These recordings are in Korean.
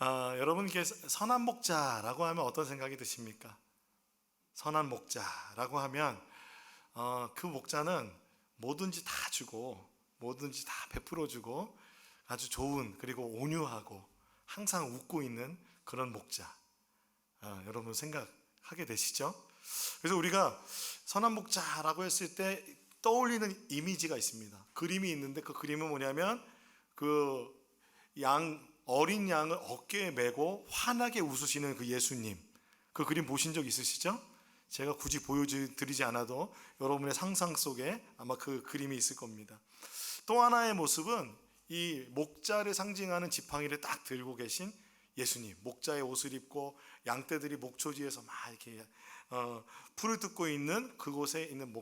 여러분께 선한 목자라고 하면 어떤 생각이 드십니까? 선한 목자라고 하면 그 목자는 뭐든지 다 주고 뭐든지 다 베풀어 주고 아주 좋은, 그리고 온유하고 항상 웃고 있는 그런 목자, 여러분 생각하게 되시죠? 그래서 우리가 선한 목자라고 했을 때 떠올리는 이미지가 있습니다. 그림이 있는데 그 그림은 뭐냐면 그 어린 양을 어깨에 메고 환하게 웃으시는 그 예수님, 그 그림 보신 적 있으시죠? 제가 굳이 보여드리지 않아도 여러분의 상상 속에 아마 그 그림이 있을 겁니다. 또 하나의 모습은 이 목자를 상징하는 지팡이를 딱 들고 계신 예수님, 목자의 옷을 입고 양떼들이 목초지에서 막 이렇게 풀을 뜯고 있는 그곳에 있는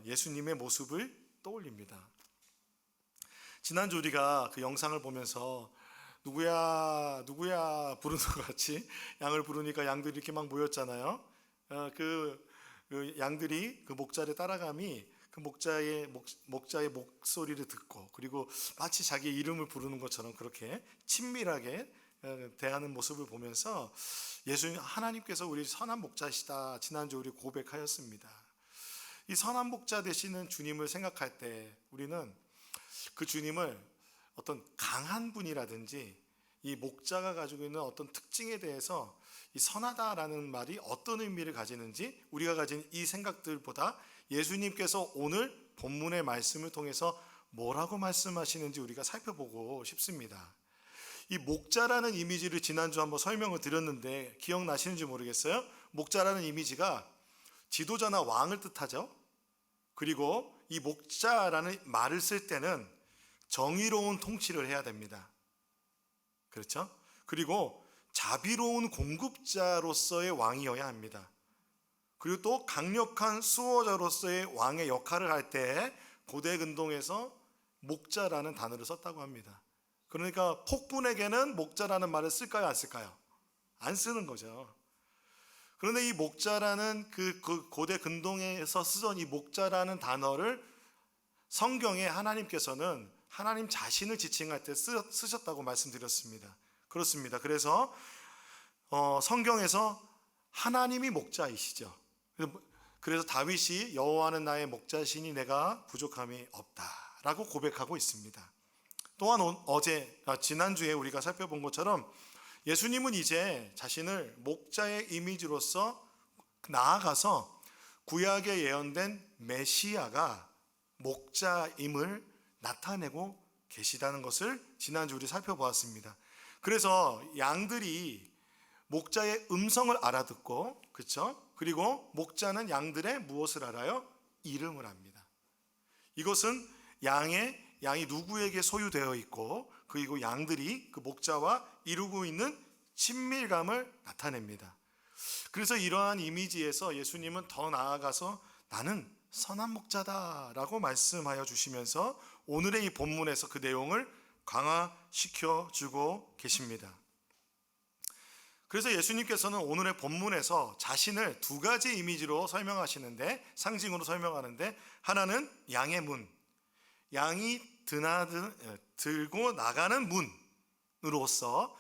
예수님의 모습을 떠올립니다. 지난주 우리가 그 영상을 보면서 누구야 부르는 것 같이 양을 부르니까 양들이 이렇게 막 모였잖아요. 그 양들이 그 목자를 따라감이 그 목자의 목소리를 듣고, 그리고 마치 자기 이름을 부르는 것처럼 그렇게 친밀하게 대하는 모습을 보면서 예수님, 하나님께서 우리 선한 목자시다, 지난주 우리 고백하였습니다. 이 선한 목자 되시는 주님을 생각할 때 우리는 그 주님을 어떤 강한 분이라든지 이 목자가 가지고 있는 어떤 특징에 대해서 이 선하다라는 말이 어떤 의미를 가지는지, 우리가 가진 이 생각들보다 예수님께서 오늘 본문의 말씀을 통해서 뭐라고 말씀하시는지 우리가 살펴보고 싶습니다. 이 목자라는 이미지를 지난주 한번 설명을 드렸는데 기억나시는지 모르겠어요. 목자라는 이미지가 지도자나 왕을 뜻하죠. 그리고 이 목자라는 말을 쓸 때는 정의로운 통치를 해야 됩니다. 그렇죠? 그리고 자비로운 공급자로서의 왕이어야 합니다. 그리고 또 강력한 수호자로서의 왕의 역할을 할 때 고대 근동에서 목자라는 단어를 썼다고 합니다. 그러니까 폭군에게는 목자라는 말을 쓸까요, 안 쓸까요? 안 쓰는 거죠. 그런데 이 목자라는 그 고대 근동에서 쓰던 이 목자라는 단어를 성경에 하나님께서는 하나님 자신을 지칭할 때 쓰셨다고 말씀드렸습니다. 그렇습니다. 그래서 성경에서 하나님이 목자이시죠. 그래서 다윗이 여호와는 나의 목자시니 내가 부족함이 없다라고 고백하고 있습니다. 또한 지난주에 우리가 살펴본 것처럼 예수님은 이제 자신을 목자의 이미지로서 나아가서 구약에 예언된 메시아가 목자임을 나타내고 계시다는 것을 지난주 우리 살펴보았습니다. 그래서 양들이 목자의 음성을 알아듣고, 그렇죠? 그리고 목자는 양들의 무엇을 알아요? 이름을 압니다. 이것은 양이 누구에게 소유되어 있고, 그리고 양들이 그 목자와 이루고 있는 친밀감을 나타냅니다. 그래서 이러한 이미지에서 예수님은 더 나아가서 나는 선한 목자다라고 말씀하여 주시면서 오늘의 이 본문에서 그 내용을 강화시켜 주고 계십니다. 그래서 예수님께서는 오늘의 본문에서 자신을 두 가지 이미지로 설명하시는데, 상징으로 설명하는데, 하나는 양의 문, 양이 들고 나가는 문으로서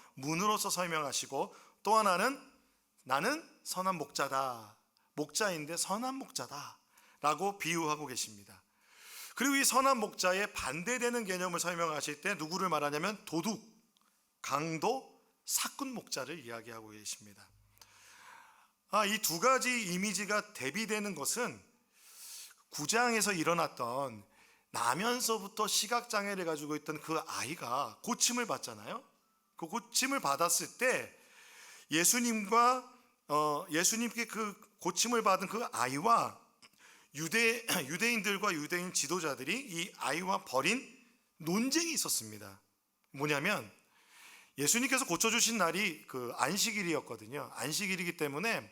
설명하시고, 또 하나는 나는 선한 목자다, 목자인데 선한 목자다 라고 비유하고 계십니다. 그리고 이 선한 목자의 반대되는 개념을 설명하실 때 누구를 말하냐면 도둑, 강도, 사꾼 목자를 이야기하고 계십니다. 이 두 가지 이미지가 대비되는 것은 9장에서 일어났던 나면서부터 시각장애를 가지고 있던 그 아이가 고침을 받잖아요. 그 고침을 받았을 때 예수님께 그 고침을 받은 그 아이와 유대인들과 유대인 지도자들이 이 아이와 벌인 논쟁이 있었습니다. 뭐냐면 예수님께서 고쳐주신 날이 그 안식일이었거든요. 안식일이기 때문에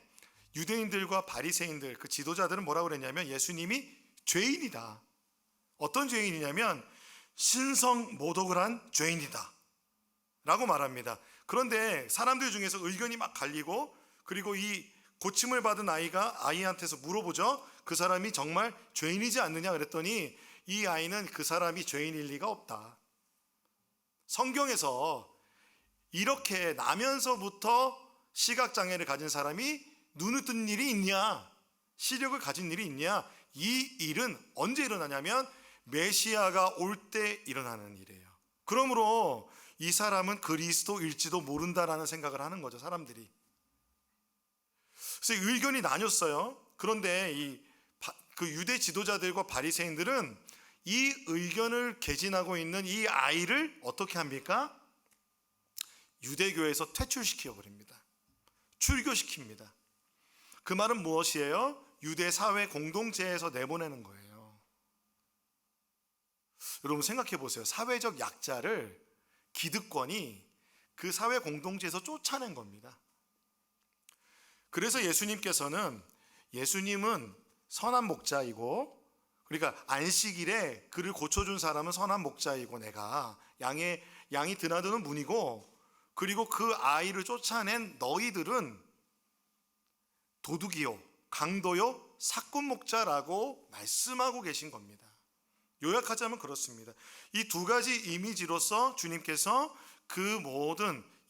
유대인들과 바리새인들, 그 지도자들은 뭐라고 그랬냐면 예수님이 죄인이다. 어떤 죄인이냐면 신성 모독을 한 죄인이다 라고 말합니다. 그런데 사람들 중에서 의견이 막 갈리고, 그리고 이 고침을 받은 아이한테서 물어보죠. 그 사람이 정말 죄인이지 않느냐 그랬더니 이 아이는 그 사람이 죄인일 리가 없다. 성경에서 이렇게 나면서부터 시각장애를 가진 사람이 눈을 뜬 일이 있냐, 시력을 가진 일이 있냐? 이 일은 언제 일어나냐면 메시아가 올 때 일어나는 일이에요. 그러므로 이 사람은 그리스도일지도 모른다라는 생각을 하는 거죠, 사람들이. 그래서 의견이 나뉘었어요. 그런데 그 유대 지도자들과 바리새인들은 이 의견을 개진하고 있는 이 아이를 어떻게 합니까? 유대교에서 퇴출시켜 버립니다. 출교시킵니다. 그 말은 무엇이에요? 유대 사회 공동체에서 내보내는 거예요. 여러분 생각해 보세요. 사회적 약자를 기득권이 그 사회 공동체에서 쫓아낸 겁니다. 그래서 예수님은 선한 목자이고, 그러니까 안식일에 그를 고쳐준 사람은 선한 목자이고, 내가 양이 드나드는 문이고, 그리고 그 아이를 쫓아낸 너희들은 도둑이요, 강도요, 사꾼 목자라고 말씀하고 계신 겁니다. 요약하자면 그렇습니다. 이 두 가지 이미지로서 주님께서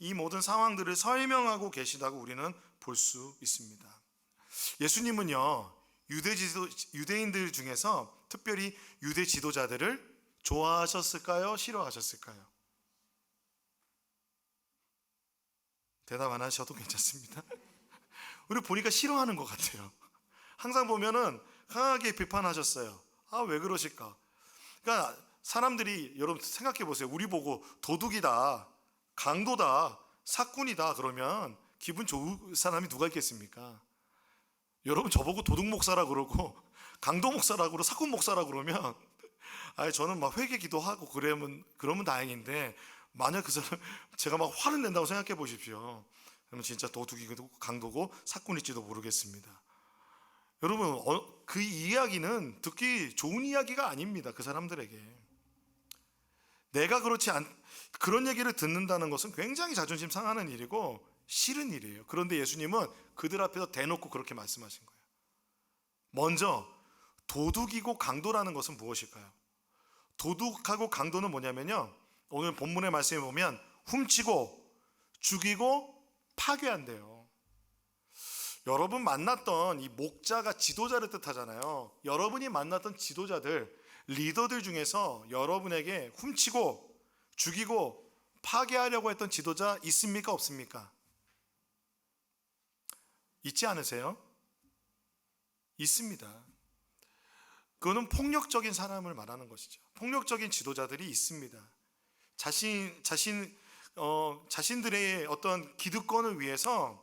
이 모든 상황들을 설명하고 계시다고 우리는 볼 수 있습니다. 예수님은요, 유대인들 중에서 특별히 유대 지도자들을 좋아하셨을까요? 싫어하셨을까요? 대답 안 하셔도 괜찮습니다. 우리 보니까 싫어하는 것 같아요. 항상 보면은 강하게 비판하셨어요. 왜 그러실까? 그러니까 사람들이, 여러분 생각해 보세요. 우리 보고 도둑이다, 강도다, 사꾼이다 그러면 기분 좋을 사람이 누가 있겠습니까? 여러분 저보고 도둑 목사라 그러고 강도 목사라 그러고 사꾼 목사라 그러면 저는 막 회개 기도하고 그러면 다행인데, 만약 그 사람 제가 막 화를 낸다고 생각해 보십시오. 그러면 진짜 도둑이고 강도고 사꾼일지도 모르겠습니다. 여러분 그 이야기는 듣기 좋은 이야기가 아닙니다. 그 사람들에게 내가 그런 얘기를 듣는다는 것은 굉장히 자존심 상하는 일이고 싫은 일이에요. 그런데 예수님은 그들 앞에서 대놓고 그렇게 말씀하신 거예요. 먼저 도둑이고 강도라는 것은 무엇일까요? 도둑하고 강도는 뭐냐면요, 오늘 본문의 말씀에 보면 훔치고 죽이고 파괴한대요. 여러분 만났던 이 목자가 지도자를 뜻하잖아요. 여러분이 만났던 지도자들, 리더들 중에서 여러분에게 훔치고 죽이고 파괴하려고 했던 지도자 있습니까? 없습니까? 있지 않으세요? 있습니다. 그거는 폭력적인 사람을 말하는 것이죠. 폭력적인 지도자들이 있습니다. 자신들의 어떤 기득권을 위해서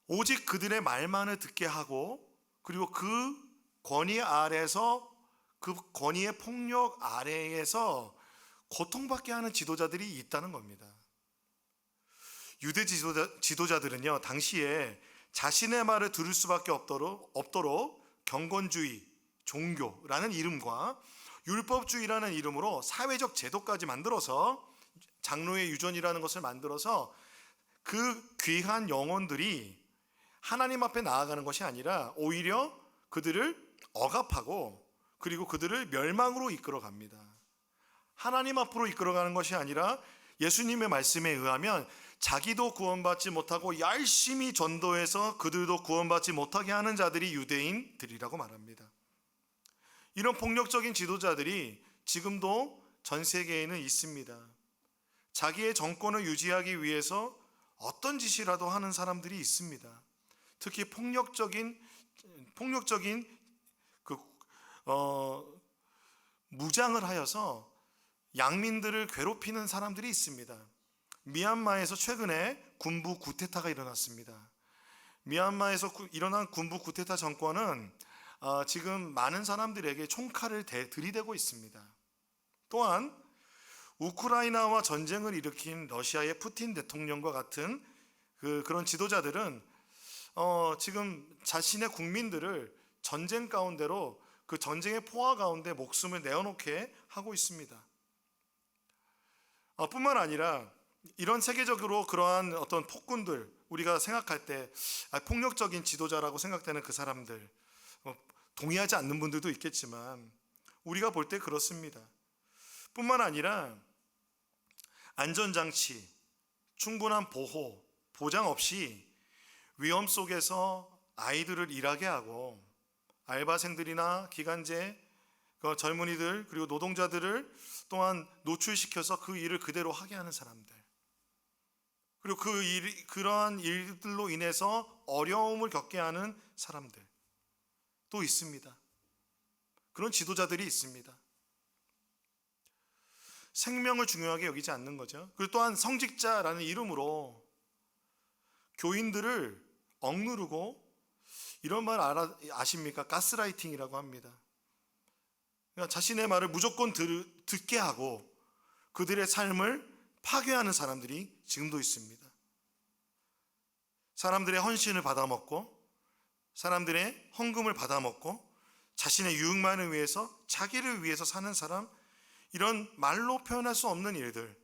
오직 그들의 말만을 듣게 하고, 그리고 그 권위 아래에서, 그 권위의 폭력 아래에서 고통받게 하는 지도자들이 있다는 겁니다. 유대 지도자들은요, 당시에 자신의 말을 들을 수밖에 없도록 경건주의, 종교라는 이름과 율법주의라는 이름으로 사회적 제도까지 만들어서, 장로의 유전이라는 것을 만들어서 그 귀한 영혼들이 하나님 앞에 나아가는 것이 아니라 오히려 그들을 억압하고, 그리고 그들을 멸망으로 이끌어갑니다. 하나님 앞으로 이끌어가는 것이 아니라 예수님의 말씀에 의하면 자기도 구원받지 못하고 열심히 전도해서 그들도 구원받지 못하게 하는 자들이 유대인들이라고 말합니다. 이런 폭력적인 지도자들이 지금도 전 세계에는 있습니다. 자기의 정권을 유지하기 위해서 어떤 짓이라도 하는 사람들이 있습니다. 특히 무장을 하여서 양민들을 괴롭히는 사람들이 있습니다. 미얀마에서 최근에 군부 쿠데타가 일어났습니다. 미얀마에서 일어난 군부 쿠데타 정권은 지금 많은 사람들에게 총칼을 들이대고 있습니다. 또한 우크라이나와 전쟁을 일으킨 러시아의 푸틴 대통령과 같은 그런 지도자들은 지금 자신의 국민들을 전쟁 가운데로, 그 전쟁의 포화 가운데 목숨을 내어놓게 하고 있습니다. 뿐만 아니라 이런 세계적으로 그러한 어떤 폭군들, 우리가 생각할 때 폭력적인 지도자라고 생각되는 그 사람들, 동의하지 않는 분들도 있겠지만 우리가 볼 때 그렇습니다. 뿐만 아니라 안전장치, 충분한 보호, 보장 없이 위험 속에서 아이들을 일하게 하고 알바생들이나 기간제 젊은이들 그리고 노동자들을 또한 노출시켜서 그 일을 그대로 하게 하는 사람들, 그리고 그러한 일들로 인해서 어려움을 겪게 하는 사람들 또 있습니다. 그런 지도자들이 있습니다. 생명을 중요하게 여기지 않는 거죠. 그리고 또한 성직자라는 이름으로 교인들을 억누르고, 이런 말 아십니까? 가스라이팅이라고 합니다. 그러니까 자신의 말을 무조건 듣게 하고 그들의 삶을 파괴하는 사람들이 지금도 있습니다. 사람들의 헌신을 받아먹고 사람들의 헌금을 받아먹고 자신의 유익만을 위해서, 자기를 위해서 사는 사람, 이런 말로 표현할 수 없는 일들,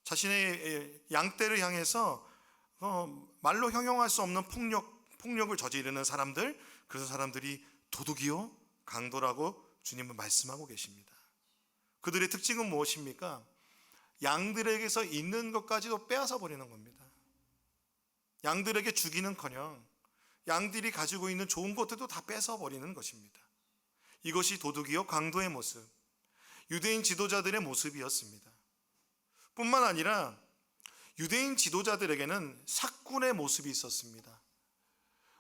자신의 양떼를 향해서 말로 형용할 수 없는 폭력을 저지르는 사람들, 그런 사람들이 도둑이요 강도라고 주님은 말씀하고 계십니다. 그들의 특징은 무엇입니까? 양들에게서 있는 것까지도 빼앗아 버리는 겁니다. 양들에게 주기는커녕 양들이 가지고 있는 좋은 것들도 다 뺏어 버리는 것입니다. 이것이 도둑이요 강도의 모습, 유대인 지도자들의 모습이었습니다. 뿐만 아니라 유대인 지도자들에게는 사꾼의 모습이 있었습니다.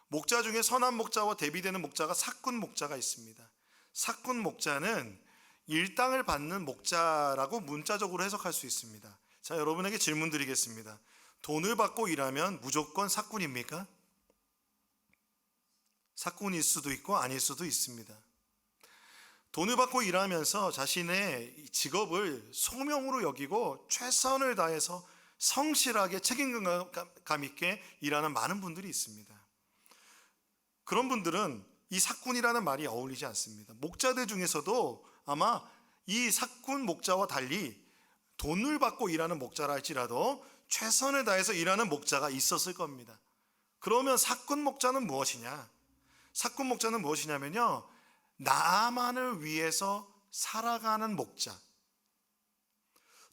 목자 중에 선한 목자와 대비되는 목자가 사꾼 목자가 있습니다. 사꾼 목자는 일당을 받는 목자라고 문자적으로 해석할 수 있습니다. 자, 여러분에게 질문 드리겠습니다. 돈을 받고 일하면 무조건 사꾼입니까? 사꾼일 수도 있고 아닐 수도 있습니다. 돈을 받고 일하면서 자신의 직업을 소명으로 여기고 최선을 다해서 성실하게 책임감 있게 일하는 많은 분들이 있습니다. 그런 분들은 이 사꾼이라는 말이 어울리지 않습니다. 목자들 중에서도 아마 이 사꾼 목자와 달리 돈을 받고 일하는 목자라 할지라도 최선을 다해서 일하는 목자가 있었을 겁니다. 그러면 사꾼 목자는 무엇이냐? 사꾼 목자는 무엇이냐면요, 나만을 위해서 살아가는 목자,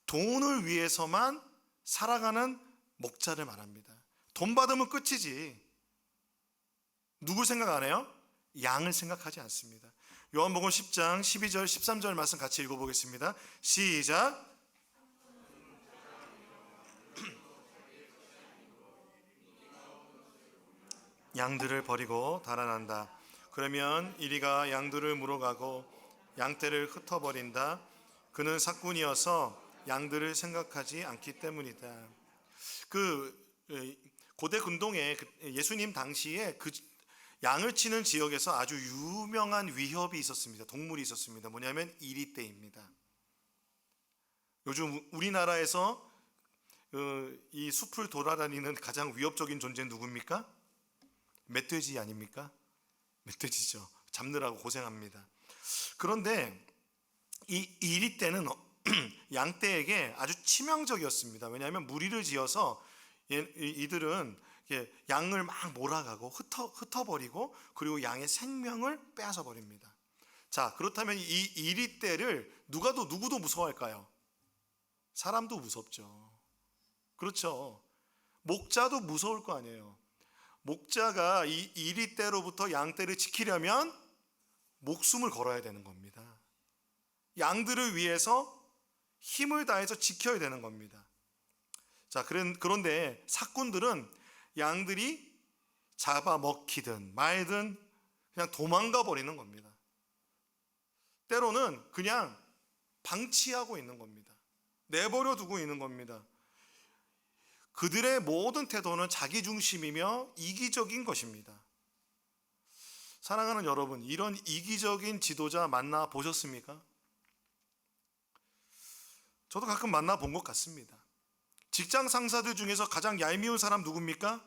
돈을 위해서만 살아가는 목자를 말합니다. 돈 받으면 끝이지. 누굴 생각 안 해요? 양을 생각하지 않습니다. 요한복음 10장 12절 13절 말씀 같이 읽어보겠습니다. 시작. 양들을 버리고 달아난다. 그러면 이리가 양들을 물어가고 양떼를 흩어버린다. 그는 사꾼이어서 양들을 생각하지 않기 때문이다. 고대 근동에 예수님 당시에 그 양을 치는 지역에서 아주 유명한 위협이 있었습니다. 동물이 있었습니다. 뭐냐면 이리떼입니다. 요즘 우리나라에서 이 숲을 돌아다니는 가장 위협적인 존재는 누굽니까? 멧돼지 아닙니까? 멧돼지죠. 잡느라고 고생합니다. 그런데 이 이리떼는 양떼에게 아주 치명적이었습니다. 왜냐하면 무리를 지어서 이들은 양을 막 몰아가고 흩어버리고 그리고 양의 생명을 빼앗아 버립니다. 자, 그렇다면 이 이리떼를 누구도 무서워할까요? 사람도 무섭죠. 그렇죠. 목자도 무서울 거 아니에요. 목자가 이 이리떼로부터 양떼를 지키려면 목숨을 걸어야 되는 겁니다. 양들을 위해서 힘을 다해서 지켜야 되는 겁니다. 자, 그런데 사꾼들은 양들이 잡아먹히든 말든 그냥 도망가 버리는 겁니다. 때로는 그냥 방치하고 있는 겁니다. 내버려 두고 있는 겁니다. 그들의 모든 태도는 자기중심이며 이기적인 것입니다. 사랑하는 여러분, 이런 이기적인 지도자 만나 보셨습니까? 저도 가끔 만나본 것 같습니다. 직장 상사들 중에서 가장 얄미운 사람 누굽니까?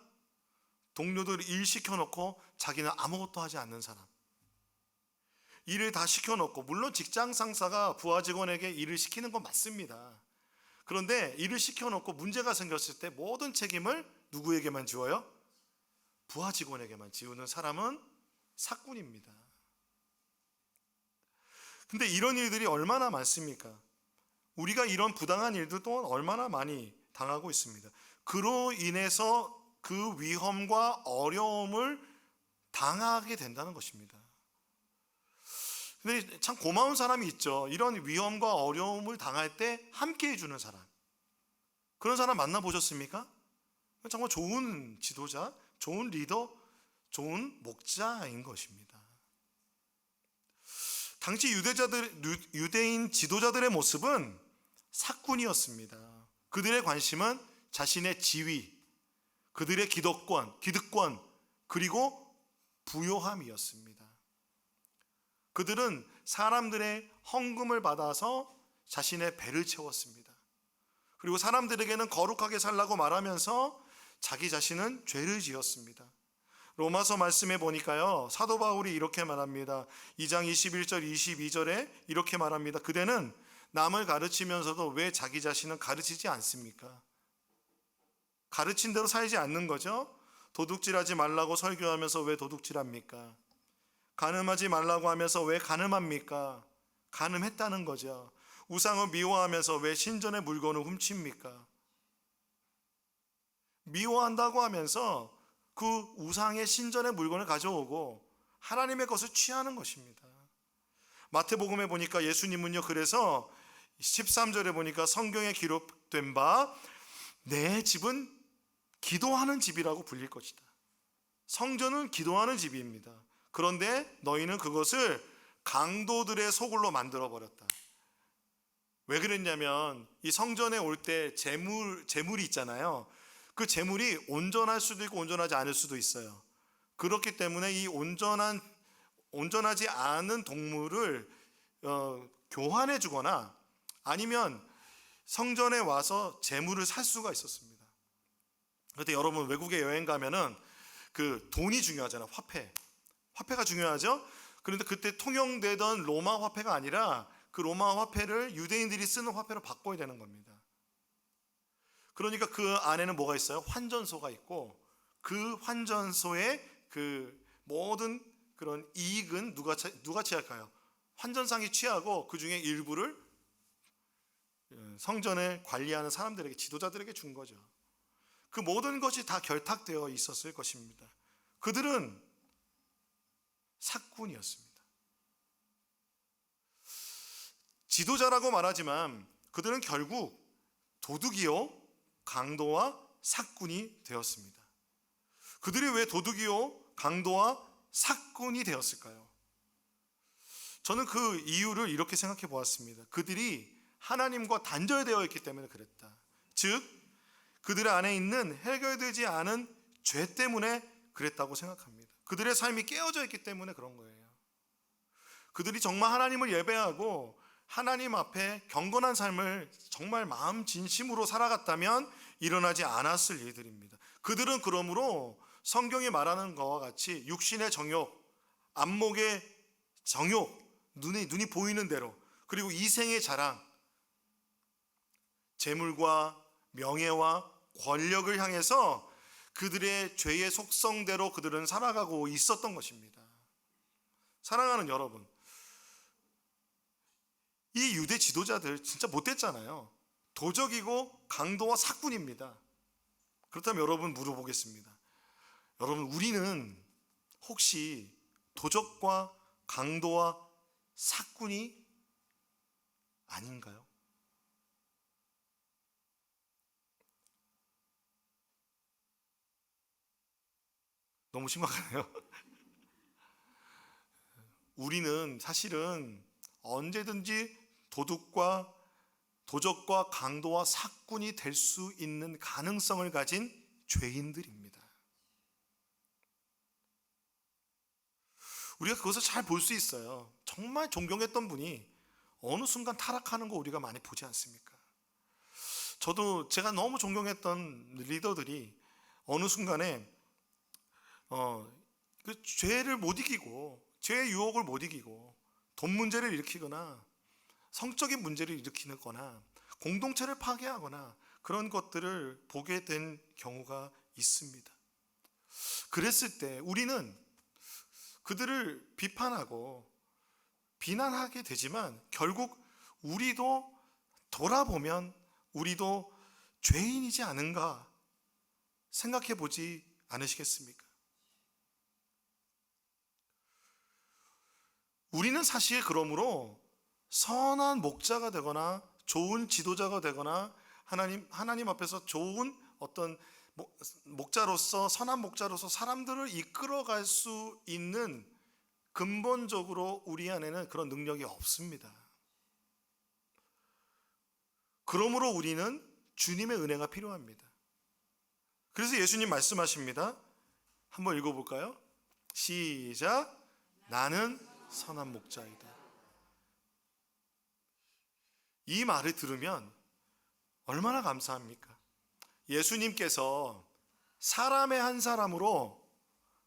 동료들 일 시켜놓고 자기는 아무것도 하지 않는 사람. 일을 다 시켜놓고, 물론 직장 상사가 부하 직원에게 일을 시키는 건 맞습니다. 그런데 일을 시켜놓고 문제가 생겼을 때 모든 책임을 누구에게만 지워요? 부하 직원에게만 지우는 사람은 사꾼입니다. 근데 이런 일들이 얼마나 많습니까? 우리가 이런 부당한 일들 또한 얼마나 많이 당하고 있습니다. 그로 인해서 그 위험과 어려움을 당하게 된다는 것입니다. 근데 참 고마운 사람이 있죠. 이런 위험과 어려움을 당할 때 함께 해주는 사람. 그런 사람 만나보셨습니까? 정말 좋은 지도자, 좋은 리더, 좋은 목자인 것입니다. 당시 유대인 지도자들의 모습은 사꾼이었습니다. 그들의 관심은 자신의 지위, 그들의 기득권, 그리고 부요함이었습니다. 그들은 사람들의 헌금을 받아서 자신의 배를 채웠습니다. 그리고 사람들에게는 거룩하게 살라고 말하면서 자기 자신은 죄를 지었습니다. 로마서 말씀에 보니까요, 사도 바울이 이렇게 말합니다. 2장 21절 22절에 이렇게 말합니다. 그대는 남을 가르치면서도 왜 자기 자신은 가르치지 않습니까? 가르친 대로 살지 않는 거죠. 도둑질하지 말라고 설교하면서 왜 도둑질합니까? 간음하지 말라고 하면서 왜 간음합니까? 간음했다는 거죠. 우상을 미워하면서 왜 신전의 물건을 훔칩니까? 미워한다고 하면서 그 우상의 신전의 물건을 가져오고 하나님의 것을 취하는 것입니다. 마태복음에 보니까 예수님은요, 그래서 13절에 보니까 성경에 기록된 바 내 집은 기도하는 집이라고 불릴 것이다. 성전은 기도하는 집입니다. 그런데 너희는 그것을 강도들의 소굴로 만들어 버렸다. 왜 그랬냐면 이 성전에 올 때 재물이 있잖아요. 그 재물이 온전할 수도 있고 온전하지 않을 수도 있어요. 그렇기 때문에 이 온전하지 않은 동물을 교환해 주거나 아니면 성전에 와서 재물을 살 수가 있었습니다. 그런데 여러분 외국에 여행 가면은 그 돈이 중요하잖아요. 화폐가 중요하죠. 그런데 그때 통용되던 로마 화폐가 아니라 그 로마 화폐를 유대인들이 쓰는 화폐로 바꿔야 되는 겁니다. 그러니까 그 안에는 뭐가 있어요? 환전소가 있고 그 환전소에 그 모든 그런 이익은 누가 취할까요? 환전상이 취하고 그 중에 일부를 성전을 관리하는 사람들에게, 지도자들에게 준 거죠. 그 모든 것이 다 결탁되어 있었을 것입니다. 그들은 사꾼이었습니다. 지도자라고 말하지만 그들은 결국 도둑이요 강도와 사꾼이 되었습니다. 그들이 왜 도둑이요 강도와 사꾼이 되었을까요? 저는 그 이유를 이렇게 생각해 보았습니다. 그들이 하나님과 단절되어 있기 때문에 그랬다. 즉 그들 안에 있는 해결되지 않은 죄 때문에 그랬다고 생각합니다. 그들의 삶이 깨어져 있기 때문에 그런 거예요. 그들이 정말 하나님을 예배하고 하나님 앞에 경건한 삶을 정말 마음 진심으로 살아갔다면 일어나지 않았을 일들입니다. 그들은 그러므로 성경이 말하는 것과 같이 육신의 정욕, 안목의 정욕, 눈이 보이는 대로, 그리고 이생의 자랑, 재물과 명예와 권력을 향해서 그들의 죄의 속성대로 그들은 살아가고 있었던 것입니다. 사랑하는 여러분, 이 유대 지도자들 진짜 못됐잖아요. 도적이고 강도와 사꾼입니다. 그렇다면 여러분 물어보겠습니다. 여러분, 우리는 혹시 도적과 강도와 사꾼이 아닌가요? 너무 심각하네요. 우리는 사실은 언제든지 도적과 강도와 사꾼이 될 수 있는 가능성을 가진 죄인들입니다. 우리가 그것을 잘 볼 수 있어요. 정말 존경했던 분이 어느 순간 타락하는 거 우리가 많이 보지 않습니까? 저도 제가 너무 존경했던 리더들이 어느 순간에 그 죄를 못 이기고 죄의 유혹을 못 이기고 돈 문제를 일으키거나 성적인 문제를 일으키거나 공동체를 파괴하거나 그런 것들을 보게 된 경우가 있습니다. 그랬을 때 우리는 그들을 비판하고 비난하게 되지만 결국 우리도 돌아보면 우리도 죄인이지 않은가 생각해 보지 않으시겠습니까? 우리는 사실 그러므로 선한 목자가 되거나 좋은 지도자가 되거나 하나님 앞에서 좋은 어떤 목자로서, 선한 목자로서 사람들을 이끌어갈 수 있는 근본적으로 우리 안에는 그런 능력이 없습니다. 그러므로 우리는 주님의 은혜가 필요합니다. 그래서 예수님 말씀하십니다. 한번 읽어볼까요? 시작. 나는 선한 목자이다. 이 말을 들으면 얼마나 감사합니까? 예수님께서 사람의 한 사람으로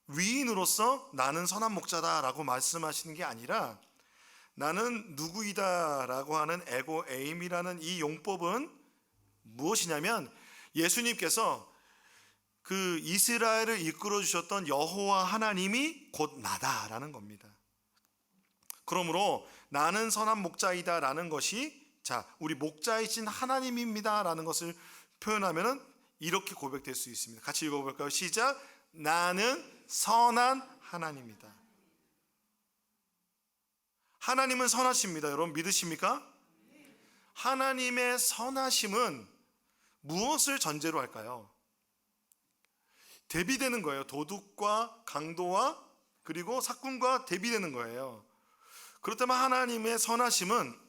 위인으로서 나는 선한 목자다라고 말씀하시는 게 아니라 나는 누구이다라고 하는 에고 에임이라는 이 용법은 무엇이냐면 예수님께서 그 이스라엘을 이끌어 주셨던 여호와 하나님이 곧 나다라는 겁니다. 그러므로 나는 선한 목자이다라는 것이 우리 목자이신 하나님입니다라는 것을 표현하면은 이렇게 고백될 수 있습니다. 같이 읽어볼까요? 시작. 나는 선한 하나님이다. 하나님은 선하십니다. 여러분 믿으십니까? 하나님의 선하심은 무엇을 전제로 할까요? 대비되는 거예요. 도둑과 강도와 그리고 사꾼과 대비되는 거예요. 그렇다면 하나님의 선하심은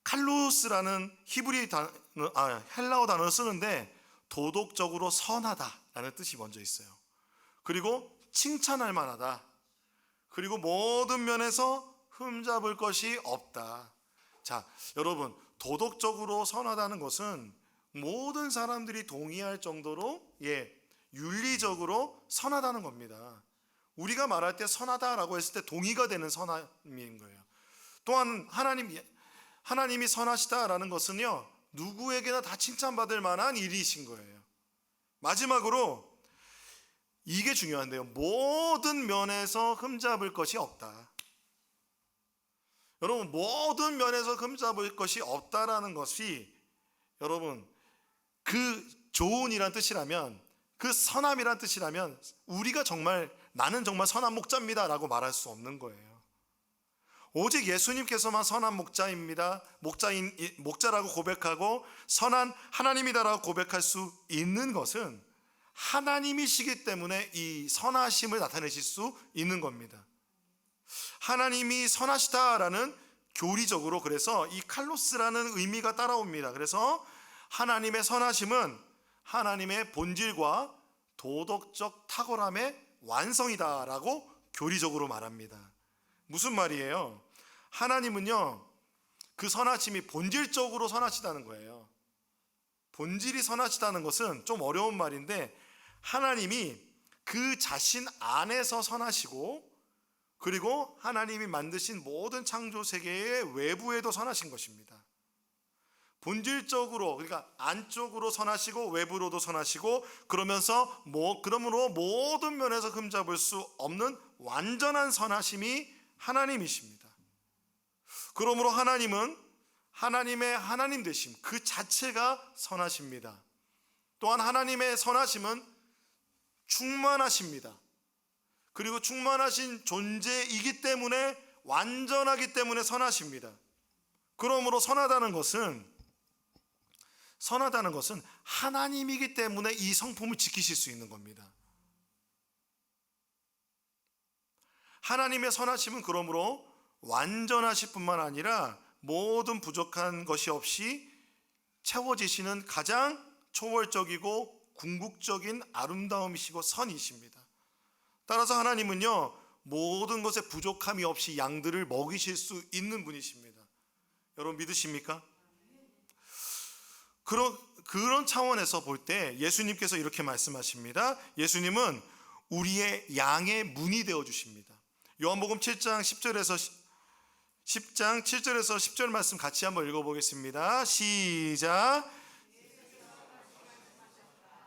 칼루스라는 헬라어 단어를 쓰는데 도덕적으로 선하다라는 뜻이 먼저 있어요. 그리고 칭찬할 만하다. 그리고 모든 면에서 흠잡을 것이 없다. 자, 여러분, 도덕적으로 선하다는 것은 모든 사람들이 동의할 정도로 윤리적으로 선하다는 겁니다. 우리가 말할 때 선하다라고 했을 때 동의가 되는 선함인 거예요. 또한 하나님이 선하시다라는 것은요, 누구에게나 다 칭찬받을 만한 일이신 거예요. 마지막으로 이게 중요한데요. 모든 면에서 흠잡을 것이 없다. 여러분, 모든 면에서 흠잡을 것이 없다라는 것이 여러분 그 좋은이란 뜻이라면, 그 선함이란 뜻이라면 우리가 나는 정말 선한 목자입니다라고 말할 수 없는 거예요. 오직 예수님께서만 선한 목자입니다. 목자라고 고백하고 선한 하나님이다라고 고백할 수 있는 것은 하나님이시기 때문에 이 선하심을 나타내실 수 있는 겁니다. 하나님이 선하시다라는 교리적으로 그래서 이 칼로스라는 의미가 따라옵니다. 그래서 하나님의 선하심은 하나님의 본질과 도덕적 탁월함의 완성이다라고 교리적으로 말합니다. 무슨 말이에요? 하나님은요, 그 선하심이 본질적으로 선하시다는 거예요. 본질이 선하시다는 것은 좀 어려운 말인데 하나님이 그 자신 안에서 선하시고 그리고 하나님이 만드신 모든 창조 세계의 외부에도 선하신 것입니다. 본질적으로, 그러니까 안쪽으로 선하시고 외부로도 선하시고 그러므로 모든 면에서 흠잡을 수 없는 완전한 선하심이 하나님이십니다. 그러므로 하나님은 하나님의 하나님 되심 그 자체가 선하십니다. 또한 하나님의 선하심은 충만하십니다. 그리고 충만하신 존재이기 때문에 완전하기 때문에 선하십니다. 그러므로 선하다는 것은 하나님이기 때문에 이 성품을 지키실 수 있는 겁니다. 하나님의 선하심은 그러므로 완전하실 뿐만 아니라 모든 부족한 것이 없이 채워지시는 가장 초월적이고 궁극적인 아름다움이시고 선이십니다. 따라서 하나님은요, 모든 것에 부족함이 없이 양들을 먹이실 수 있는 분이십니다. 여러분 믿으십니까? 그런 차원에서 볼 때 예수님께서 이렇게 말씀하십니다. 예수님은 우리의 양의 문이 되어 주십니다. 요한복음 10장 7절에서 10절 말씀 같이 한번 읽어보겠습니다. 시작.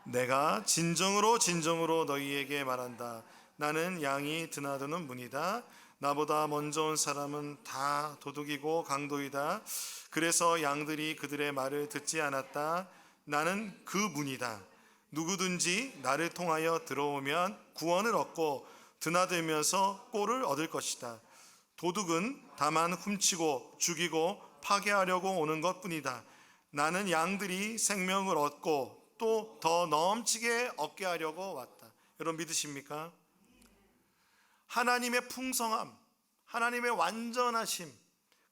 내가 진정으로 너희에게 말한다. 나는 양이 드나드는 문이다. 나보다 먼저 온 사람은 다 도둑이고 강도이다. 그래서 양들이 그들의 말을 듣지 않았다. 나는 그 문이다. 누구든지 나를 통하여 들어오면 구원을 얻고 드나들면서 꼴을 얻을 것이다. 도둑은 다만 훔치고 죽이고 파괴하려고 오는 것뿐이다. 나는 양들이 생명을 얻고 또 더 넘치게 얻게 하려고 왔다. 여러분 믿으십니까? 하나님의 풍성함, 하나님의 완전하심,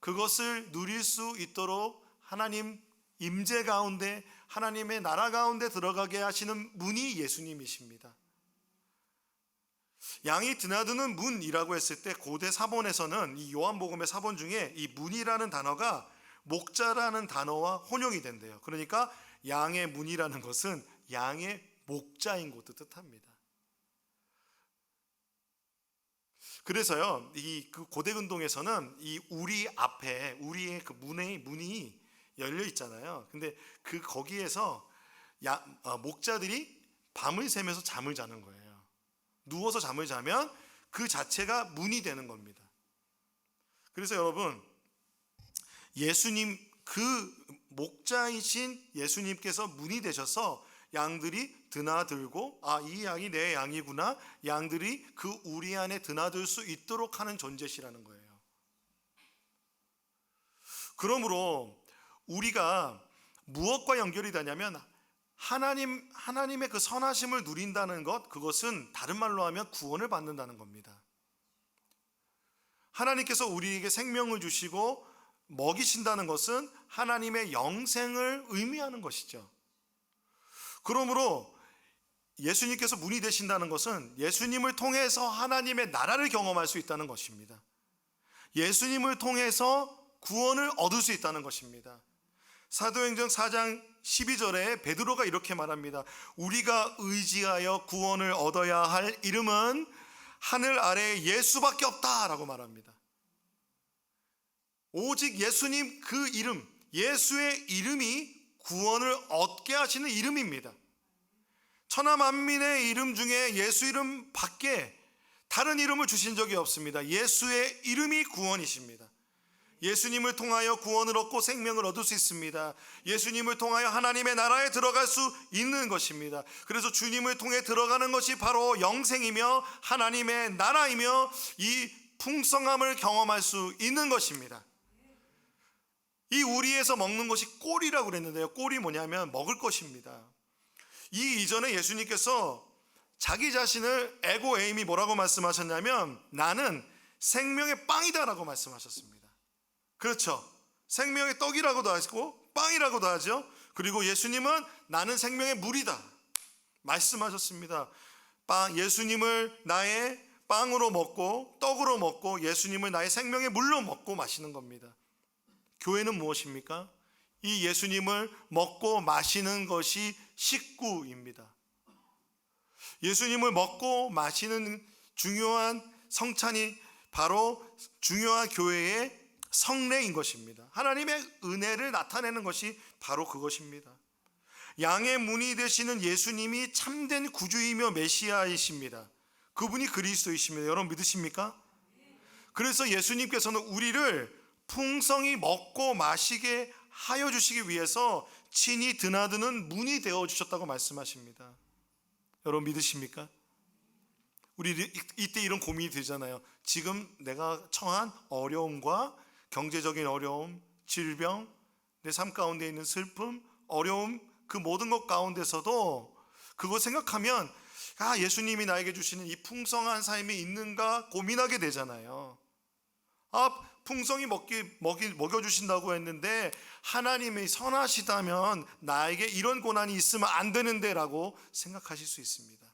그것을 누릴 수 있도록 하나님 임재 가운데, 하나님의 나라 가운데 들어가게 하시는 문이 예수님이십니다. 양이 드나드는 문이라고 했을 때 고대 사본에서는, 이 요한복음의 사본 중에 이 문이라는 단어가 목자라는 단어와 혼용이 된대요. 그러니까 양의 문이라는 것은 양의 목자인 것도 뜻합니다. 그래서요, 그 고대 근동에서는 이 우리 앞에, 우리의 그 문이 열려 있잖아요. 근데 거기에서 목자들이 밤을 새면서 잠을 자는 거예요. 누워서 잠을 자면 그 자체가 문이 되는 겁니다. 그래서 여러분, 예수님, 그 목자이신 예수님께서 문이 되셔서 양들이 드나들고, 이 양이 내 양이구나, 양들이 그 우리 안에 드나들 수 있도록 하는 존재시라는 거예요. 그러므로 우리가 무엇과 연결이 되냐면 하나님의 그 선하심을 누린다는 것, 그것은 다른 말로 하면 구원을 받는다는 겁니다. 하나님께서 우리에게 생명을 주시고 먹이신다는 것은 하나님의 영생을 의미하는 것이죠. 그러므로 예수님께서 문이 되신다는 것은 예수님을 통해서 하나님의 나라를 경험할 수 있다는 것입니다. 예수님을 통해서 구원을 얻을 수 있다는 것입니다. 사도행전 4장 12절에 베드로가 이렇게 말합니다. 우리가 의지하여 구원을 얻어야 할 이름은 하늘 아래에 예수밖에 없다라고 말합니다. 오직 예수님 그 이름, 예수의 이름이 구원을 얻게 하시는 이름입니다. 천하 만민의 이름 중에 예수 이름 밖에 다른 이름을 주신 적이 없습니다. 예수의 이름이 구원이십니다. 예수님을 통하여 구원을 얻고 생명을 얻을 수 있습니다. 예수님을 통하여 하나님의 나라에 들어갈 수 있는 것입니다. 그래서 주님을 통해 들어가는 것이 바로 영생이며 하나님의 나라이며 이 풍성함을 경험할 수 있는 것입니다. 이 우리에서 먹는 것이 꼴이라고 그랬는데요, 꼴이 뭐냐면 먹을 것입니다. 이 이전에 예수님께서 자기 자신을 에고에임이 뭐라고 말씀하셨냐면 나는 생명의 빵이다 라고 말씀하셨습니다. 그렇죠. 생명의 떡이라고도 하시고 빵이라고도 하죠. 그리고 예수님은 나는 생명의 물이다 말씀하셨습니다. 예수님을 나의 빵으로 먹고 떡으로 먹고 예수님을 나의 생명의 물로 먹고 마시는 겁니다. 교회는 무엇입니까? 이 예수님을 먹고 마시는 것이 식구입니다. 예수님을 먹고 마시는 중요한 성찬이 바로 중요한 교회의 성례인 것입니다. 하나님의 은혜를 나타내는 것이 바로 그것입니다. 양의 문이 되시는 예수님이 참된 구주이며 메시아이십니다. 그분이 그리스도이십니다. 여러분 믿으십니까? 그래서 예수님께서는 우리를 풍성히 먹고 마시게 하여 주시기 위해서 친히 드나드는 문이 되어 주셨다고 말씀하십니다. 여러분 믿으십니까? 우리 이때 이런 고민이 들잖아요. 지금 내가 처한 어려움과 경제적인 어려움, 질병, 내 삶 가운데 있는 슬픔, 어려움, 그 모든 것 가운데서도 그거 생각하면 예수님이 나에게 주시는 이 풍성한 삶이 있는가 고민하게 되잖아요. 풍성히 먹여주신다고 했는데 하나님이 선하시다면 나에게 이런 고난이 있으면 안 되는데 라고 생각하실 수 있습니다.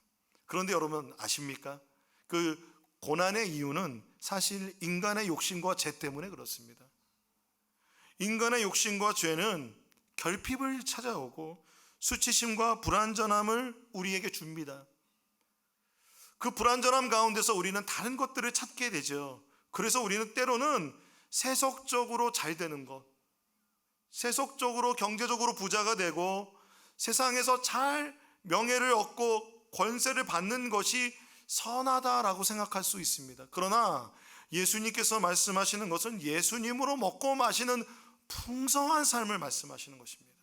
그런데 여러분 아십니까? 그 고난의 이유는 사실 인간의 욕심과 죄 때문에 그렇습니다. 인간의 욕심과 죄는 결핍을 찾아오고 수치심과 불완전함을 우리에게 줍니다. 그 불완전함 가운데서 우리는 다른 것들을 찾게 되죠. 그래서 우리는 때로는 세속적으로 잘 되는 것, 세속적으로 경제적으로 부자가 되고 세상에서 잘 명예를 얻고 권세를 받는 것이 선하다라고 생각할 수 있습니다. 그러나 예수님께서 말씀하시는 것은 예수님으로 먹고 마시는 풍성한 삶을 말씀하시는 것입니다.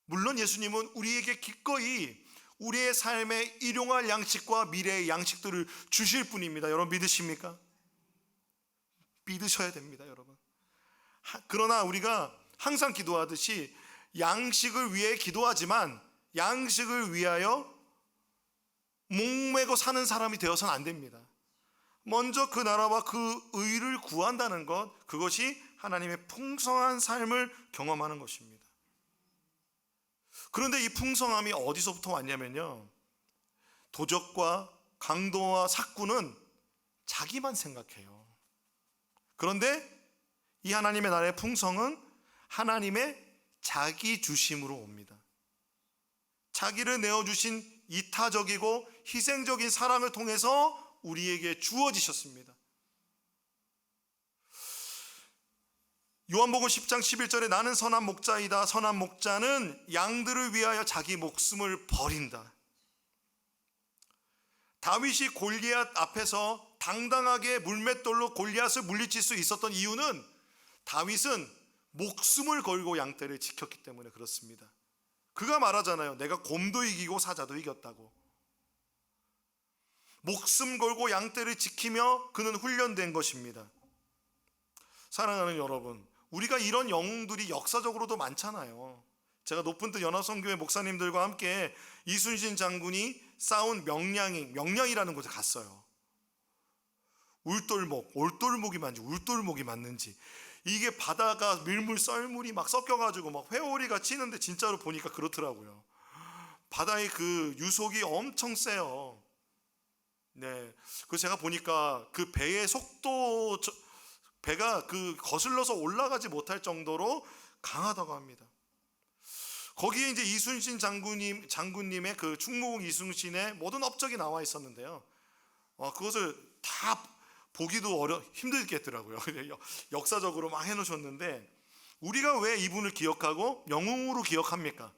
물론 예수님은 우리에게 기꺼이 우리의 삶에 일용할 양식과 미래의 양식들을 주실 분입니다. 여러분 믿으십니까? 믿으셔야 됩니다, 여러분. 그러나 우리가 항상 기도하듯이 양식을 위해 기도하지만 양식을 위하여 목매고 사는 사람이 되어서는 안 됩니다. 먼저 그 나라와 그 의를 구한다는 것, 그것이 하나님의 풍성한 삶을 경험하는 것입니다. 그런데 이 풍성함이 어디서부터 왔냐면요, 도적과 강도와 삭구는 자기만 생각해요. 그런데 이 하나님의 나라의 풍성은 하나님의 자기 주심으로 옵니다. 자기를 내어주신 이타적이고 희생적인 사랑을 통해서 우리에게 주어지셨습니다. 요한복음 10장 11절에 나는 선한 목자이다. 선한 목자는 양들을 위하여 자기 목숨을 버린다. 다윗이 골리앗 앞에서 당당하게 물맷돌로 골리앗을 물리칠 수 있었던 이유는 다윗은 목숨을 걸고 양떼를 지켰기 때문에 그렇습니다. 그가 말하잖아요. 내가 곰도 이기고 사자도 이겼다고. 목숨 걸고 양떼를 지키며 그는 훈련된 것입니다. 사랑하는 여러분, 우리가 이런 영웅들이 역사적으로도 많잖아요. 제가 높은 뜻 연합성교회 목사님들과 함께 이순신 장군이 싸운 명량이라는 곳에 갔어요. 올돌목이 맞는지 이게 바다가 밀물 썰물이 막 섞여가지고 막 회오리가 치는데 진짜로 보니까 그렇더라고요. 바다의 그 유속이 엄청 세요. 네, 그 제가 보니까 그 배의 속도, 배가 그 거슬러서 올라가지 못할 정도로 강하다고 합니다. 거기에 이제 이순신 장군님의 그 충무공 이순신의 모든 업적이 나와 있었는데요. 그것을 다 보기도 힘들겠더라고요. 역사적으로 막 해놓으셨는데, 우리가 왜 이분을 기억하고 영웅으로 기억합니까?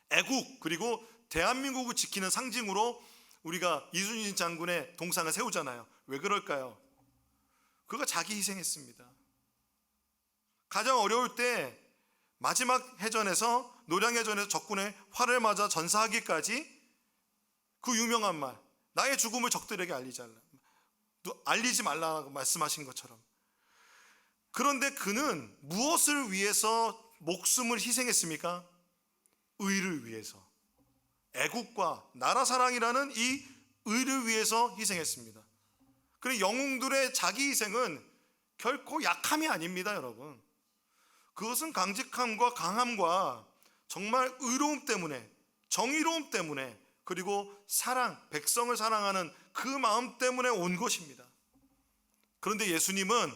애국, 그리고 대한민국을 지키는 상징으로 우리가 이순신 장군의 동상을 세우잖아요. 왜 그럴까요? 그가 자기 희생했습니다. 가장 어려울 때 마지막 해전에서, 노량해전에서 적군의 활을 맞아 전사하기까지 그 유명한 말, 나의 죽음을 적들에게 알리지 말라고 말씀하신 것처럼. 그런데 그는 무엇을 위해서 목숨을 희생했습니까? 의를 위해서. 애국과 나라 사랑이라는 이 의를 위해서 희생했습니다. 그리고 영웅들의 자기 희생은 결코 약함이 아닙니다, 여러분. 그것은 강직함과 강함과 정말 의로움 때문에, 정의로움 때문에, 그리고 사랑, 백성을 사랑하는 그 마음 때문에 온 것입니다. 그런데 예수님은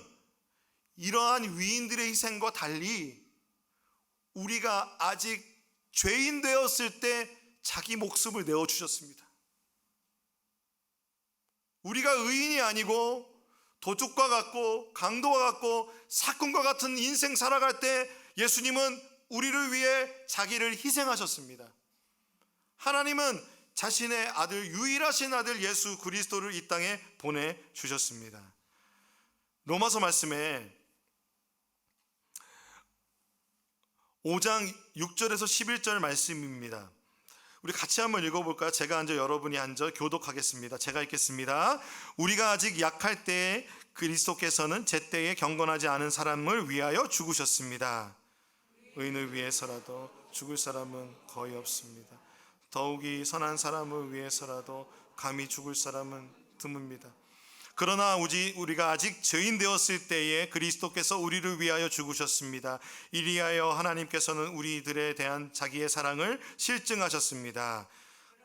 이러한 위인들의 희생과 달리 우리가 아직 죄인 되었을 때 자기 목숨을 내어주셨습니다. 우리가 의인이 아니고 도둑과 같고 강도와 같고 사건과 같은 인생 살아갈 때 예수님은 우리를 위해 자기를 희생하셨습니다. 하나님은 자신의 아들, 유일하신 아들 예수 그리스도를 이 땅에 보내주셨습니다. 로마서 말씀에 5장 6절에서 11절 말씀입니다. 우리 같이 한번 읽어볼까요? 제가 앉아 여러분이 앉아 교독하겠습니다. 제가 읽겠습니다. 우리가 아직 약할 때에 그리스도께서는 제때에 경건하지 않은 사람을 위하여 죽으셨습니다. 의인을 위해서라도 죽을 사람은 거의 없습니다. 더욱이 선한 사람을 위해서라도 감히 죽을 사람은 드뭅니다. 그러나 우리가 아직 죄인 되었을 때에 그리스도께서 우리를 위하여 죽으셨습니다. 이리하여 하나님께서는 우리들에 대한 자기의 사랑을 실증하셨습니다.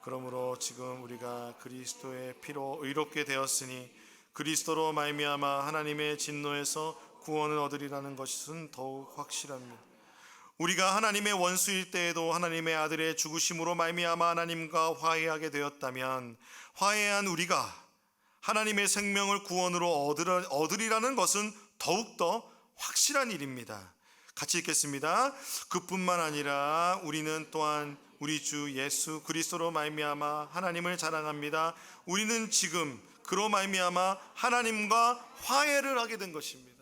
그러므로 지금 우리가 그리스도의 피로 의롭게 되었으니 그리스도로 말미암아 하나님의 진노에서 구원을 얻으리라는 것은 더욱 확실합니다. 우리가 하나님의 원수일 때에도 하나님의 아들의 죽으심으로 말미암아 하나님과 화해하게 되었다면 화해한 우리가 하나님의 생명을 구원으로 얻으리라는 것은 더욱더 확실한 일입니다. 같이 읽겠습니다. 그뿐만 아니라 우리는 또한 우리 주 예수 그리스도로 말미암아 하나님을 자랑합니다. 우리는 지금 그로 말미암아 하나님과 화해를 하게 된 것입니다.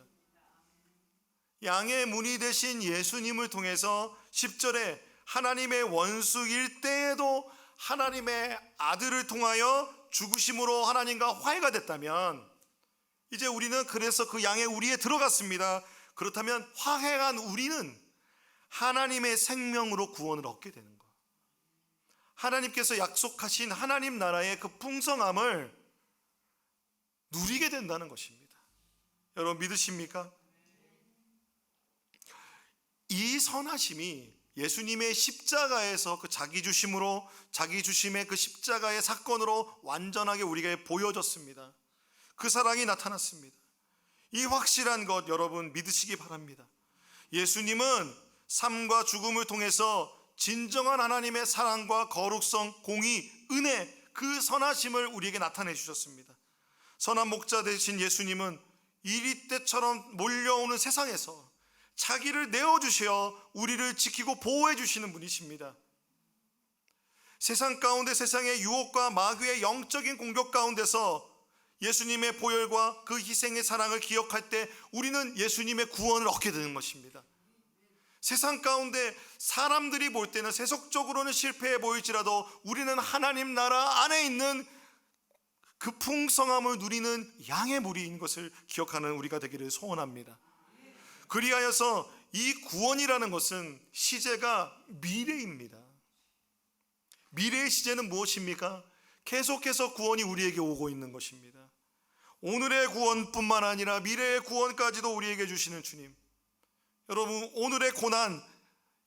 양의 문이 되신 예수님을 통해서 10절에 하나님의 원수일 때에도 하나님의 아들을 통하여 죽으심으로 하나님과 화해가 됐다면, 이제 우리는 그래서 그 양의 우리에 들어갔습니다. 그렇다면 화해한 우리는 하나님의 생명으로 구원을 얻게 되는 거예요. 하나님께서 약속하신 하나님 나라의 그 풍성함을 누리게 된다는 것입니다. 여러분 믿으십니까? 이 선하심이 예수님의 십자가에서 그 자기 주심의 그 십자가의 사건으로 완전하게 우리에게 보여졌습니다. 그 사랑이 나타났습니다. 이 확실한 것 여러분 믿으시기 바랍니다. 예수님은 삶과 죽음을 통해서 진정한 하나님의 사랑과 거룩성, 공의, 은혜, 그 선하심을 우리에게 나타내 주셨습니다. 선한 목자 되신 예수님은 이리 때처럼 몰려오는 세상에서 자기를 내어주셔 우리를 지키고 보호해 주시는 분이십니다. 세상 가운데 세상의 유혹과 마귀의 영적인 공격 가운데서 예수님의 보혈과 그 희생의 사랑을 기억할 때 우리는 예수님의 구원을 얻게 되는 것입니다. 세상 가운데 사람들이 볼 때는 세속적으로는 실패해 보일지라도 우리는 하나님 나라 안에 있는 그 풍성함을 누리는 양의 무리인 것을 기억하는 우리가 되기를 소원합니다. 그리하여서 이 구원이라는 것은 시제가 미래입니다. 미래의 시제는 무엇입니까? 계속해서 구원이 우리에게 오고 있는 것입니다. 오늘의 구원뿐만 아니라 미래의 구원까지도 우리에게 주시는 주님, 여러분 오늘의 고난,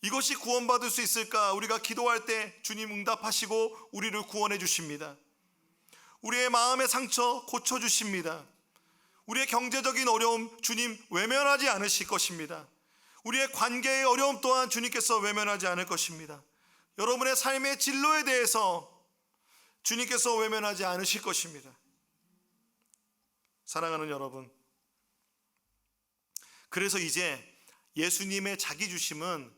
이것이 구원받을 수 있을까? 우리가 기도할 때 주님 응답하시고 우리를 구원해 주십니다. 우리의 마음의 상처 고쳐주십니다. 우리의 경제적인 어려움 주님 외면하지 않으실 것입니다. 우리의 관계의 어려움 또한 주님께서 외면하지 않을 것입니다. 여러분의 삶의 진로에 대해서 주님께서 외면하지 않으실 것입니다. 사랑하는 여러분, 그래서 이제 예수님의 자기 주심은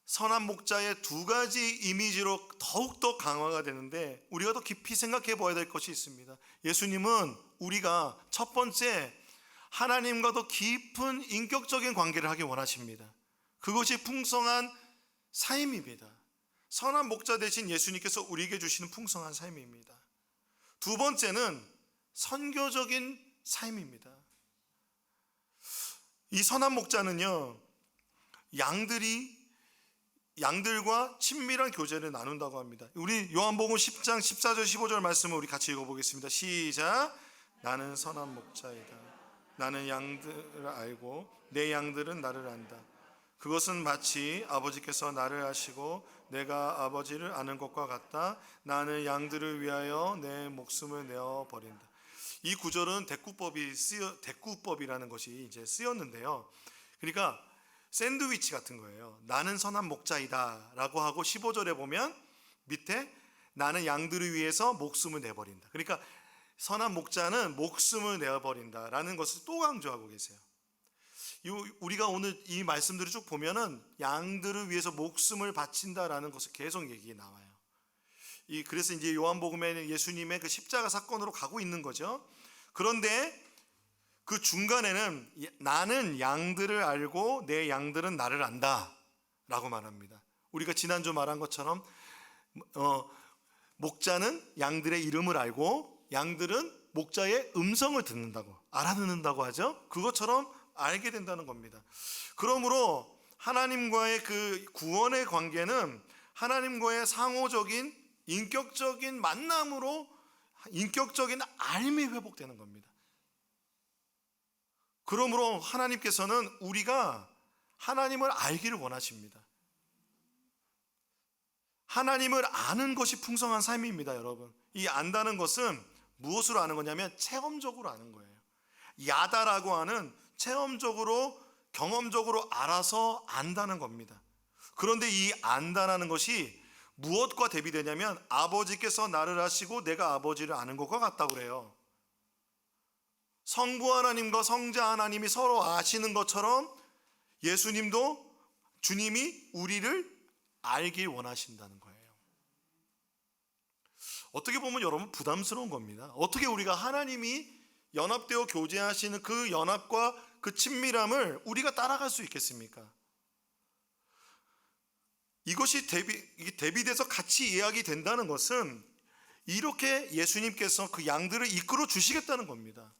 선한 목자의 두 가지 이미지로 더욱더 강화가 되는데, 우리가 더 깊이 생각해 봐야 될 것이 있습니다. 예수님은 우리가 첫 번째 하나님과 더 깊은 인격적인 관계를 하기 원하십니다. 그것이 풍성한 삶입니다. 선한 목자 되신 예수님께서 우리에게 주시는 풍성한 삶입니다. 두 번째는 선교적인 삶입니다. 이 선한 목자는요, 양들과 친밀한 교제를 나눈다고 합니다. 우리 요한복음 10장 14절 15절 말씀을 우리 같이 읽어보겠습니다. 시작. 나는 선한 목자이다. 나는 양들을 알고 내 양들은 나를 안다. 그것은 마치 아버지께서 나를 아시고 내가 아버지를 아는 것과 같다. 나는 양들을 위하여 내 목숨을 내어 버린다. 이 구절은 대꾸법이라는 것이 이제 쓰였는데요. 그러니까 샌드위치 같은 거예요. 나는 선한 목자이다 라고 하고 15절에 보면 밑에 나는 양들을 위해서 목숨을 내버린다. 그러니까 선한 목자는 목숨을 내어버린다 라는 것을 또 강조하고 계세요. 우리가 오늘 이 말씀들을 쭉 보면은 양들을 위해서 목숨을 바친다라는 것을 계속 얘기 나와요. 그래서 이제 요한복음에는 예수님의 그 십자가 사건으로 가고 있는 거죠. 그런데 그 중간에는 나는 양들을 알고 내 양들은 나를 안다 라고 말합니다. 우리가 지난주 말한 것처럼 목자는 양들의 이름을 알고 양들은 목자의 음성을 듣는다고, 알아듣는다고 하죠. 그것처럼 알게 된다는 겁니다. 그러므로 하나님과의 그 구원의 관계는 하나님과의 상호적인 인격적인 만남으로 인격적인 알미 회복되는 겁니다. 그러므로 하나님께서는 우리가 하나님을 알기를 원하십니다. 하나님을 아는 것이 풍성한 삶입니다, 여러분. 이 안다는 것은 무엇으로 아는 거냐면 체험적으로 아는 거예요. 야다라고 하는 체험적으로 경험적으로 알아서 안다는 겁니다. 그런데 이 안다라는 것이 무엇과 대비되냐면 아버지께서 나를 아시고 내가 아버지를 아는 것과 같다고 그래요. 성부 하나님과 성자 하나님이 서로 아시는 것처럼 예수님도 주님이 우리를 알길 원하신다는 거예요. 어떻게 보면 여러분 부담스러운 겁니다. 어떻게 우리가 하나님이 연합되어 교제하시는 그 연합과 그 친밀함을 우리가 따라갈 수 있겠습니까? 이것이 대비돼서 같이 이야기 된다는 것은 이렇게 예수님께서 그 양들을 이끌어 주시겠다는 겁니다.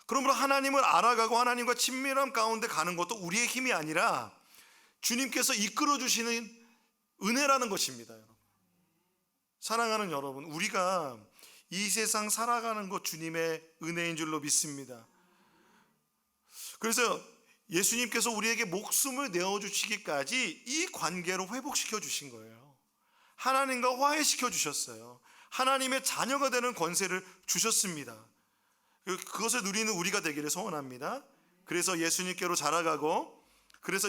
그러므로 하나님을 알아가고 하나님과 친밀함 가운데 가는 것도 우리의 힘이 아니라 주님께서 이끌어 주시는 은혜라는 것입니다. 여러분. 사랑하는 여러분, 우리가 이 세상 살아가는 것 주님의 은혜인 줄로 믿습니다. 그래서 예수님께서 우리에게 목숨을 내어주시기까지 이 관계로 회복시켜 주신 거예요. 하나님과 화해시켜 주셨어요. 하나님의 자녀가 되는 권세를 주셨습니다. 그것을 누리는 우리가 되기를 소원합니다. 그래서 예수님께로 자라가고, 그래서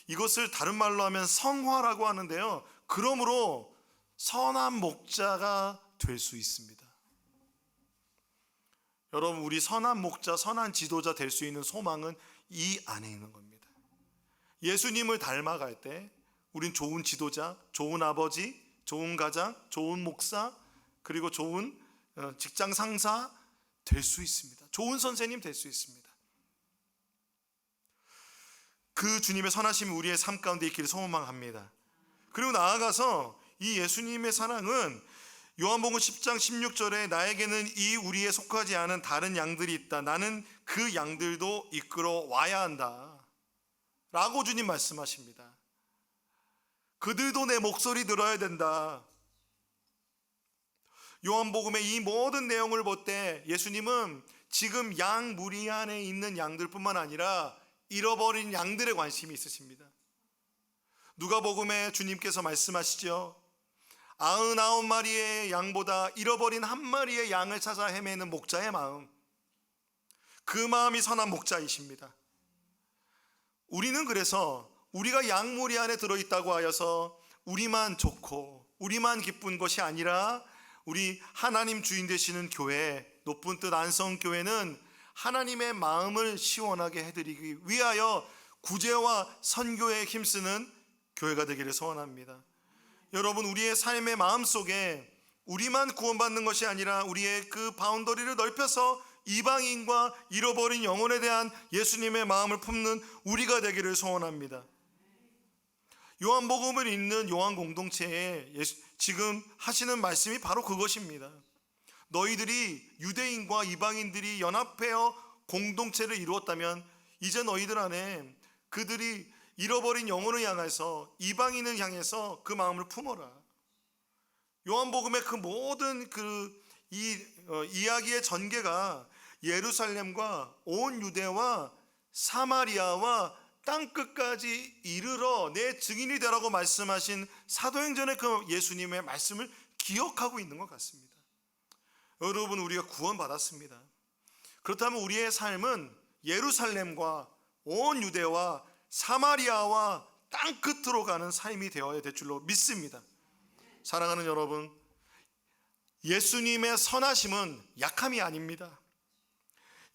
이것을 다른 말로 하면 성화라고 하는데요, 그러므로 선한 목자가 될 수 있습니다. 여러분, 우리 선한 목자, 선한 지도자 될 수 있는 소망은 이 안에 있는 겁니다. 예수님을 닮아갈 때 우린 좋은 지도자, 좋은 아버지, 좋은 가장, 좋은 목사, 그리고 좋은 직장 상사 될 수 있습니다. 좋은 선생님 될 수 있습니다. 그 주님의 선하심이 우리의 삶 가운데 있기를 소망합니다. 그리고 나아가서 이 예수님의 사랑은 요한복음 10장 16절에 나에게는 이 우리에 속하지 않은 다른 양들이 있다. 나는 그 양들도 이끌어 와야 한다. 라고 주님 말씀하십니다. 그들도 내 목소리 들어야 된다. 요한복음의 이 모든 내용을 볼 때 예수님은 지금 양 무리 안에 있는 양들뿐만 아니라 잃어버린 양들에 관심이 있으십니다. 누가복음에 주님께서 말씀하시죠. 99마리의 양보다 잃어버린 한 마리의 양을 찾아 헤매는 목자의 마음, 그 마음이 선한 목자이십니다. 우리는 그래서 우리가 양무리 안에 들어있다고 하여서 우리만 좋고 우리만 기쁜 것이 아니라 우리 하나님 주인 되시는 교회, 높은 뜻 안성교회는 하나님의 마음을 시원하게 해드리기 위하여 구제와 선교에 힘쓰는 교회가 되기를 소원합니다. 여러분, 우리의 삶의 마음속에 우리만 구원받는 것이 아니라 우리의 그 바운더리를 넓혀서 이방인과 잃어버린 영혼에 대한 예수님의 마음을 품는 우리가 되기를 소원합니다. 요한복음을 읽는 요한 공동체에 지금 하시는 말씀이 바로 그것입니다. 너희들이 유대인과 이방인들이 연합하여 공동체를 이루었다면 이제 너희들 안에 그들이 잃어버린 영혼을 향해서, 이방인을 향해서 그 마음을 품어라. 요한복음의 그 모든 이야기의 전개가 예루살렘과 온 유대와 사마리아와 땅끝까지 이르러 내 증인이 되라고 말씀하신 사도행전의 그 예수님의 말씀을 기억하고 있는 것 같습니다. 여러분, 우리가 구원받았습니다. 그렇다면 우리의 삶은 예루살렘과 온 유대와 사마리아와 땅끝으로 가는 삶이 되어야 될 줄로 믿습니다. 사랑하는 여러분, 예수님의 선하심은 약함이 아닙니다.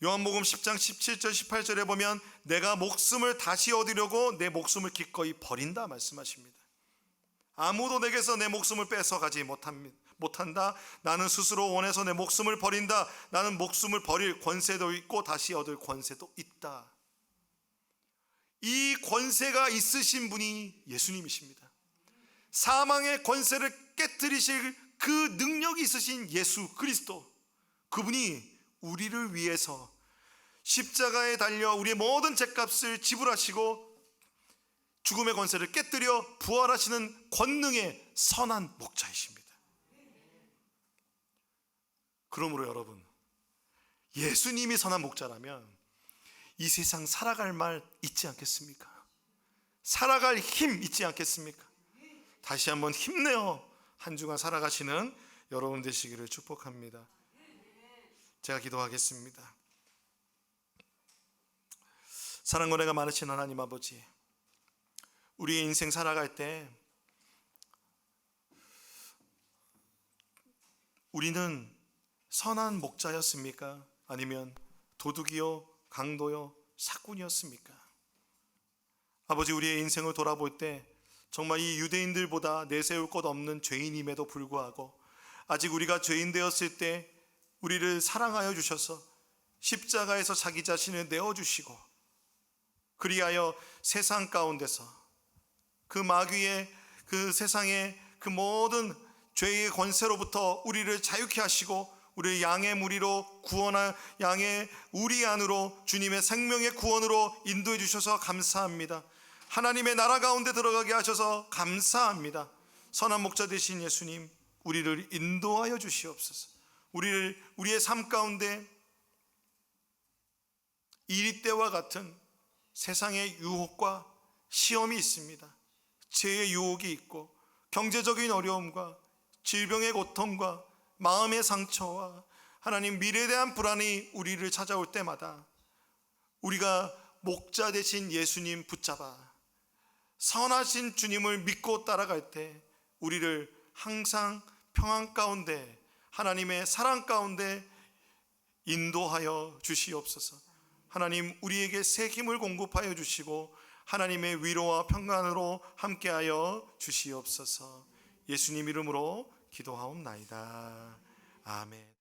요한복음 10장 17절 18절에 보면 내가 목숨을 다시 얻으려고 내 목숨을 기꺼이 버린다 말씀하십니다. 아무도 내게서 내 목숨을 뺏어가지 못한다. 나는 스스로 원해서 내 목숨을 버린다. 나는 목숨을 버릴 권세도 있고 다시 얻을 권세도 있다. 이 권세가 있으신 분이 예수님이십니다. 사망의 권세를 깨뜨리실 그 능력이 있으신 예수 그리스도, 그분이 우리를 위해서 십자가에 달려 우리의 모든 죄값을 지불하시고 죽음의 권세를 깨뜨려 부활하시는 권능의 선한 목자이십니다. 그러므로 여러분, 예수님이 선한 목자라면 이 세상 살아갈 말 있지 않겠습니까? 살아갈 힘 있지 않겠습니까? 다시 한번 힘내어 한 주간 살아가시는 여러분 되시기를 축복합니다. 제가 기도하겠습니다. 사랑과 은혜가 많으신 하나님 아버지, 우리의 인생 살아갈 때 우리는 선한 목자였습니까? 아니면 도둑이요, 강도요, 사꾼이었습니까? 아버지, 우리의 인생을 돌아볼 때 정말 이 유대인들보다 내세울 것 없는 죄인임에도 불구하고 아직 우리가 죄인 되었을 때 우리를 사랑하여 주셔서 십자가에서 자기 자신을 내어주시고 그리하여 세상 가운데서 그 마귀의 그 세상의 그 모든 죄의 권세로부터 우리를 자유케 하시고 우리를 양의 무리로 구원한 양의 우리 안으로 주님의 생명의 구원으로 인도해 주셔서 감사합니다. 하나님의 나라 가운데 들어가게 하셔서 감사합니다. 선한 목자 되신 예수님, 우리를 인도하여 주시옵소서. 우리의 삶 가운데 이리 때와 같은 세상의 유혹과 시험이 있습니다. 죄의 유혹이 있고 경제적인 어려움과 질병의 고통과 마음의 상처와 하나님 미래에 대한 불안이 우리를 찾아올 때마다 우리가 목자 되신 예수님 붙잡아 선하신 주님을 믿고 따라갈 때 우리를 항상 평안 가운데 하나님의 사랑 가운데 인도하여 주시옵소서. 하나님 우리에게 새 힘을 공급하여 주시고 하나님의 위로와 평안으로 함께하여 주시옵소서. 예수님 이름으로 기도하옵나이다. 아멘.